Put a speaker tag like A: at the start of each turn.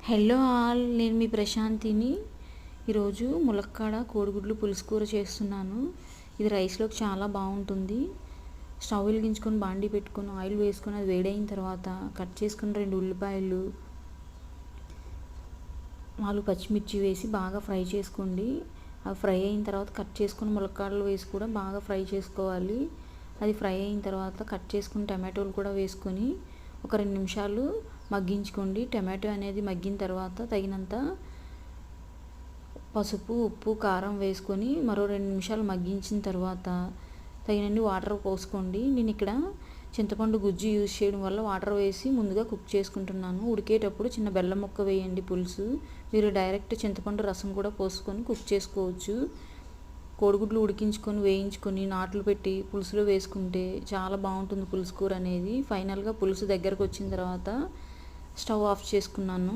A: Hello all, నేను మీ ప్రశాంతిని. ఈరోజు ములక్కాడ కోడిగుడ్లు పులుసు కూర చేస్తున్నాను. ఇది రైస్లోకి చాలా బాగుంటుంది. స్టవ్ వెలిగించుకొని బాండీ పెట్టుకొని ఆయిల్ వేసుకొని అది వేడైన తర్వాత కట్ చేసుకుని 2 ఉల్లిపాయలు 4 పచ్చిమిర్చి వేసి బాగా ఫ్రై చేసుకోండి. అవి ఫ్రై అయిన తర్వాత కట్ చేసుకుని ములక్కాడలు వేసి కూడా బాగా ఫ్రై చేసుకోవాలి. అది ఫ్రై అయిన తర్వాత కట్ చేసుకుని టమాటోలు కూడా వేసుకొని ఒక 2 నిమిషాలు మగ్గించుకోండి. టమాటో అనేది మగ్గిన తర్వాత తగినంత పసుపు, ఉప్పు, కారం వేసుకొని మరో 2 నిమిషాలు మగ్గించిన తర్వాత తగినన్ని వాటర్ పోసుకోండి. నేను ఇక్కడ చింతపండు గుజ్జు యూజ్ చేయడం వల్ల వాటర్ వేసి ముందుగా కుక్ చేసుకుంటున్నాను. ఉడికేటప్పుడు చిన్న బెల్లం ముక్క వేయండి పులుసు. మీరు డైరెక్ట్ చింతపండు రసం కూడా పోసుకొని కుక్ చేసుకోవచ్చు. కోడిగుడ్లు ఉడికించుకొని వేయించుకొని నాట్లు పెట్టి పులుసులో వేసుకుంటే చాలా బాగుంటుంది పులుసు కూర అనేది. ఫైనల్గా పులుసు దగ్గరకు వచ్చిన తర్వాత స్టవ్ ఆఫ్ చేసుకున్నాను.